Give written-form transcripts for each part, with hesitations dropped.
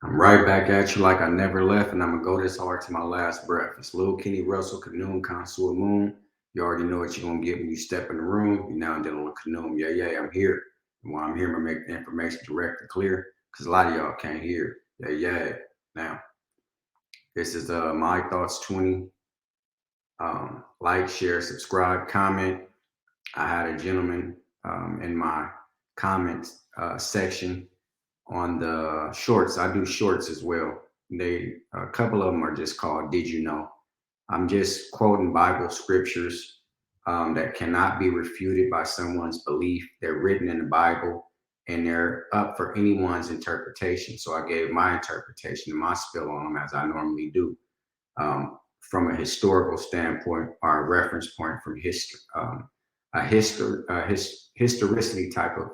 I'm right back at you like I never left, and I'm gonna go this hard to my last breath. It's Lil Kenny Russell, Canoom, Consul Moon. You already know what you're gonna get when you step in the room. You're now dealing with Canoom. Yeah, yeah, I'm here. And while I'm here, I'm gonna make the information direct and clear, because a lot of y'all can't hear. Yeah, yeah. Now, this is my thoughts 20. Like, share, subscribe, comment. I had a gentleman in my comments section on the shorts. I do shorts as well. A couple of them are just called "Did You Know?" I'm just quoting Bible scriptures that cannot be refuted by someone's belief. They're written in the Bible and they're up for anyone's interpretation. So I gave my interpretation and my spill on them as I normally do, from a historical standpoint or a reference point from history, historicity type of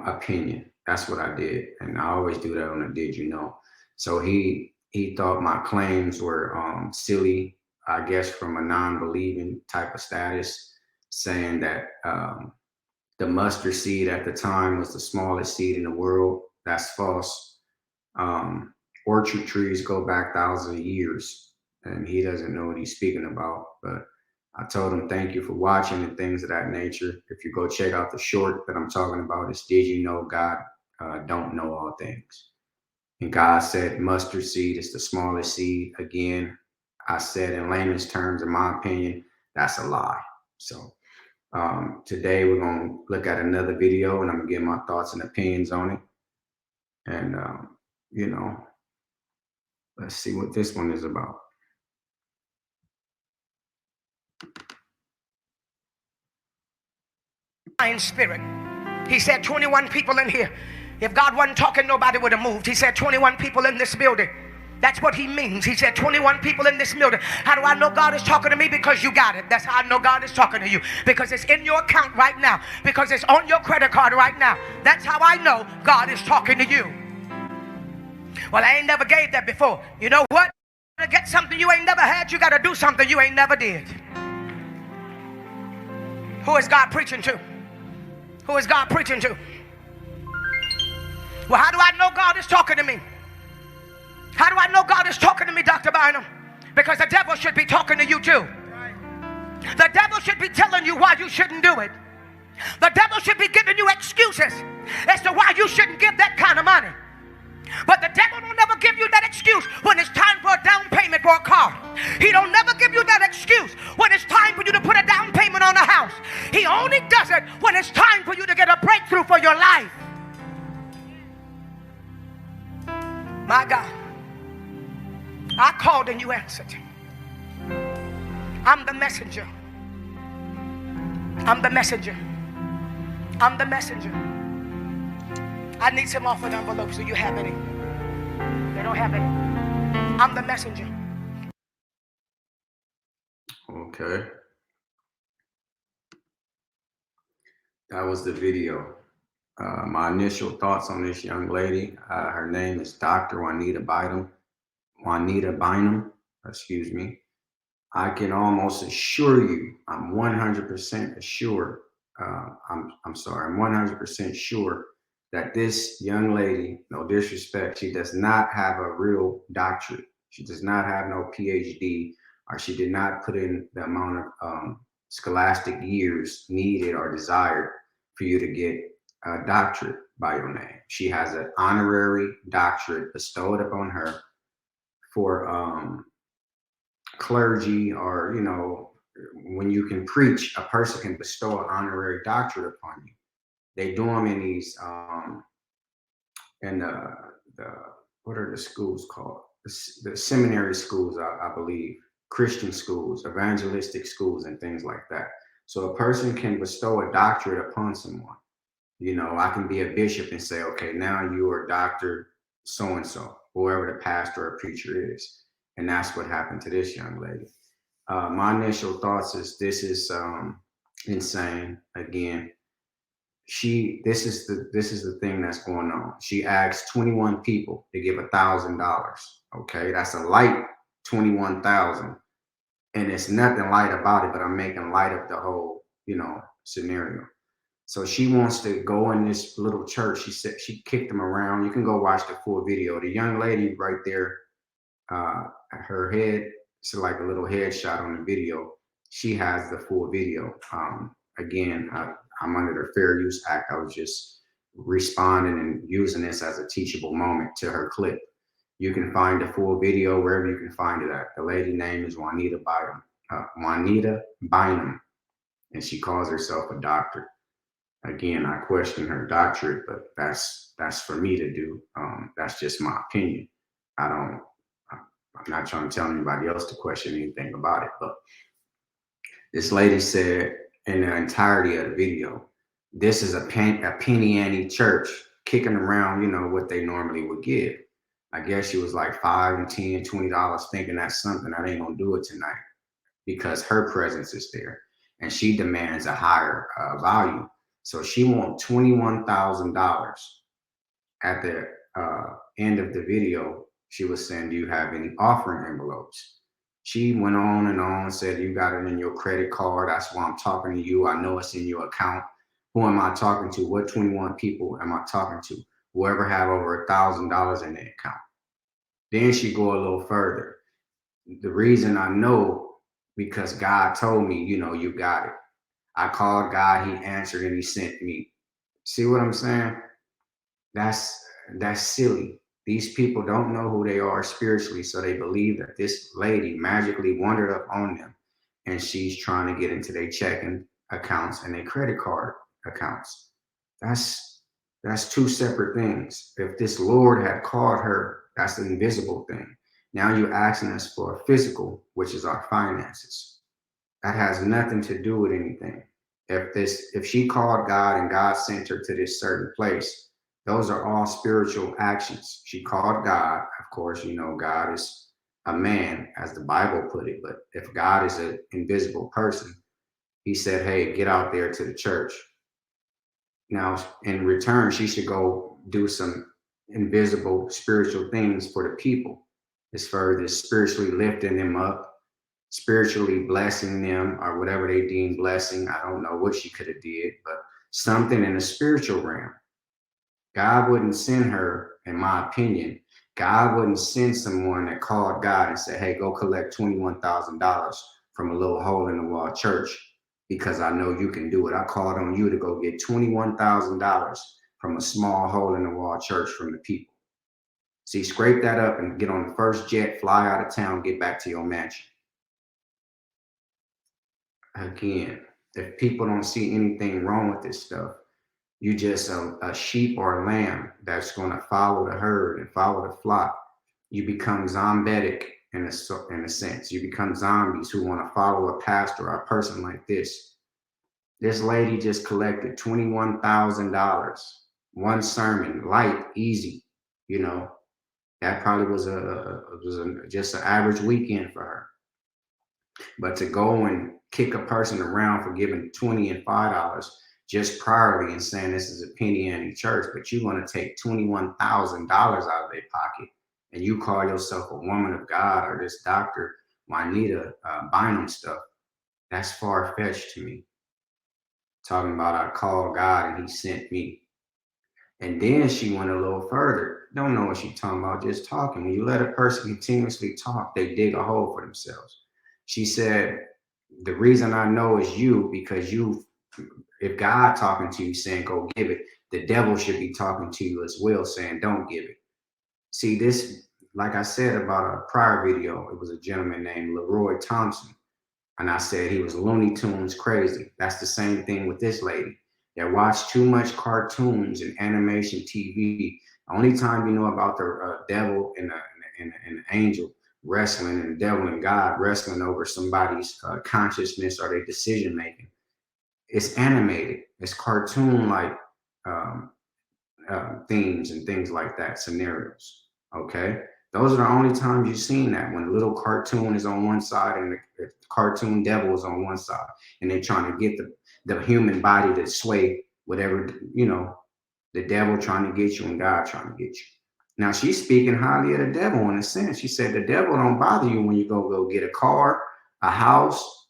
opinion. That's what I did, and I always do that on a "Did You Know?" So he thought my claims were silly, I guess, from a non-believing type of status, saying that the mustard seed at the time was the smallest seed in the world. That's false. Orchard trees go back thousands of years, and he doesn't know what he's speaking about. But I told him thank you for watching and things of that nature. If you go check out the short that I'm talking about, it's "Did You Know God Don't Know All Things?" And God said mustard seed is the smallest seed. Again, I said in layman's terms, in my opinion, that's a lie. So today we're going to look at another video, and I'm going to give my thoughts and opinions on it. And, you know, let's see what this one is about. Spirit. He said 21 people in here. If God wasn't talking, nobody would have moved. He said 21 people in this building. That's what he means. He said 21 people in this building. How do I know God is talking to me? Because you got it. That's how I know God is talking to you. Because it's in your account right now. Because it's on your credit card right now. That's how I know God is talking to you. Well, I ain't never gave that before. You know what? To get something you ain't never had, you got to do something you ain't never did. Who is God preaching to? Who is God preaching to? Well, how do I know God is talking to me? How do I know God is talking to me, Dr. Bynum? Because the devil should be talking to you too. The devil should be telling you why you shouldn't do it. The devil should be giving you excuses as to why you shouldn't give that kind of money. But the devil don't never give you that excuse when it's time for a down payment for a car. He don't never give you that excuse when it's time for you to put a down payment on a house. He only does it when it's time for you to get a breakthrough for your life. My God, I called and you answered. I'm the messenger. I'm the messenger. I'm the messenger. I need some offered envelopes. Do you have any? They don't have any. I'm the messenger. Okay. That was the video. My initial thoughts on this young lady. Her name is Dr. Juanita Bynum. Juanita Bynum, excuse me. I can almost assure you, I'm 100% assured. I'm 100% sure that this young lady, no disrespect, she does not have a real doctorate. She does not have no PhD, or she did not put in the amount of scholastic years needed or desired for you to get a doctorate by your name. She has an honorary doctorate bestowed upon her for clergy, or, you know, when you can preach, a person can bestow an honorary doctorate upon you. They do them in these in the what are the schools called? The seminary schools, I believe, Christian schools, evangelistic schools, and things like that. So a person can bestow a doctorate upon someone. You know, I can be a bishop and say, okay, now you are Dr. So-and-so, whoever the pastor or preacher is. And that's what happened to this young lady. My initial thoughts is this is insane. Again, this is the thing that's going on. She asked 21 people to give $1,000. Okay, that's a light 21,000, and it's nothing light about it. But I'm making light of the whole, you know, scenario. So she wants to go in this little church. She said she kicked them around. You can go watch the full video. The young lady right there, her head, it's like a little headshot on the video. She has the full video. Again, I'm under the Fair Use Act. I was just responding and using this as a teachable moment to her clip. You can find the full video wherever you can find it at. The lady name is Juanita Bynum. Juanita Bynum, and she calls herself a doctor. Again, I question her doctorate, but that's for me to do. That's just my opinion. I don't. I'm not trying to tell anybody else to question anything about it. But this lady said in the entirety of the video, this is a penny ante church kicking around, what they normally would give. I guess she was like $5 and $10, $20, thinking that's something that ain't gonna do it tonight because her presence is there, and she demands a higher value. So she wants $21,000. At the end of the video, she was saying, "Do you have any offering envelopes?" She went on and on, said, "You got it in your credit card. That's why I'm talking to you. I know it's in your account. Who am I talking to? What 21 people am I talking to? Whoever have over $1,000 in their account." Then she go a little further. The reason I know, because God told me, you got it. I called God, he answered, and he sent me. See what I'm saying? That's silly. These people don't know who they are spiritually, so they believe that this lady magically wandered up on them, and she's trying to get into their checking accounts and their credit card accounts. That's two separate things. If this Lord had called her, that's an invisible thing. Now you're asking us for a physical, which is our finances. That has nothing to do with anything. If she called God and God sent her to this certain place, those are all spiritual actions. She called God. Of course, God is a man, as the Bible put it. But if God is an invisible person, he said, "Hey, get out there to the church." Now, in return, she should go do some invisible spiritual things for the people, as far as spiritually lifting them up, spiritually blessing them, or whatever they deem blessing. I don't know what she could have did, but something in the spiritual realm. God wouldn't send her, in my opinion, God wouldn't send someone that called God and said, "Hey, go collect $21,000 from a little hole in the wall church because I know you can do it. I called on you to go get $21,000 from a small hole in the wall church from the people." See, scrape that up and get on the first jet, fly out of town, get back to your mansion. Again, if people don't see anything wrong with this stuff, you just a sheep or a lamb that's going to follow the herd and follow the flock. You become zombetic in a sense. You become zombies who want to follow a pastor or a person like this. This lady just collected $21,000. One sermon, light, easy. That probably was just an average weekend for her. But to go and kick a person around for giving $20 and $5 just priorly and saying this is a penny ante church, but you want to take $21,000 out of their pocket, and you call yourself a woman of God or this Dr. Juanita Bynum stuff, that's far fetched to me. Talking about I called God and he sent me. And then she went a little further. Don't know what she's talking about, just talking. When you let a person continuously talk, they dig a hole for themselves. She said, "The reason I know is you, because if God talking to you saying go give it, the devil should be talking to you as well saying don't give it." See, this, like I said about a prior video, it was a gentleman named Leroy Thompson. And I said he was Looney Tunes crazy. That's the same thing with this lady. They watch too much cartoons and animation TV. Only time you know about the devil and the angel wrestling, and the devil and God wrestling over somebody's consciousness or their decision making, it's animated. It's cartoon like um, themes and things like that, scenarios. Okay. Those are the only times you've seen that, when a little cartoon is on one side and the cartoon devil is on one side, and they're trying to get the human body to sway whatever, the devil trying to get you and God trying to get you. Now she's speaking highly of the devil in a sense. She said the devil don't bother you when you go get a car, a house,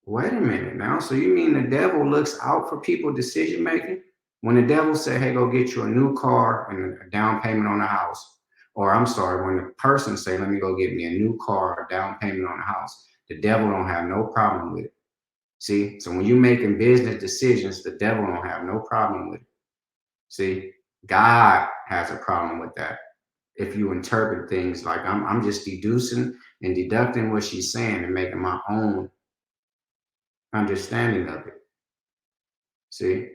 Wait a minute now. So you mean the devil looks out for people decision making? When the devil said, hey, go get you a new car and a down payment on a house, or I'm sorry, when the person say, let me go get me a new car, a down payment on a house, the devil don't have no problem with it. See, so when you're making business decisions, the devil don't have no problem with it. See, God has a problem with that. If you interpret things like I'm just deducing and deducting what she's saying and making my own understanding of it. See,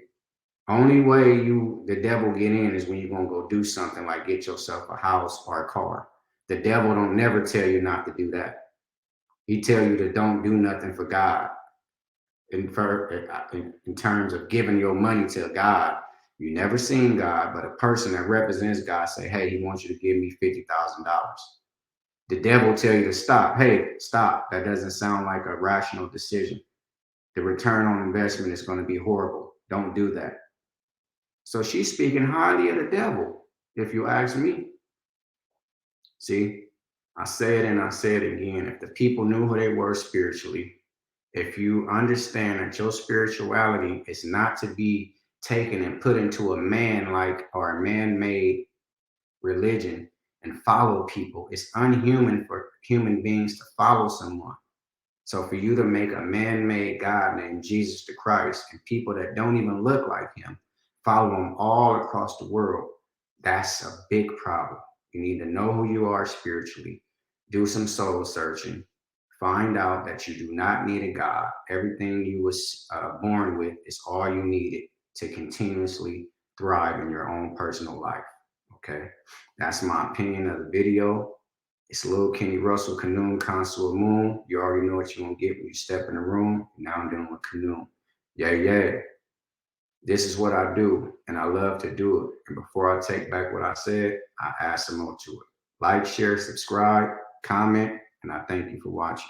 only way the devil get in is when you're gonna go do something like get yourself a house or a car. The devil don't never tell you not to do that. He tell you to don't do nothing for God. In terms of giving your money to God, you never seen God, but a person that represents God say, hey, he wants you to give me $50,000. The devil tell you to stop. Hey, stop. That doesn't sound like a rational decision. The return on investment is going to be horrible. Don't do that. So she's speaking highly of the devil, if you ask me. See, I say it and I say it again. If the people knew who they were spiritually, if you understand that your spirituality is not to be taken and put into a man like or a man-made religion and follow people, it's unhuman for human beings to follow someone. So for you to make a man-made God named Jesus the Christ and people that don't even look like him follow him all across the world, that's a big problem. You need to know who you are spiritually, do some soul searching, find out that you do not need a God. Everything you was born with is all you needed to continuously thrive in your own personal life. Okay, that's my opinion of the video. It's Lil Kenny Russell, Canoon, Consul Moon. You already know what you're going to get when you step in the room. Now I'm dealing with Canoon. Yeah, yeah. This is what I do, and I love to do it. And before I take back what I said, I add some more to it. Like, share, subscribe, comment, and I thank you for watching.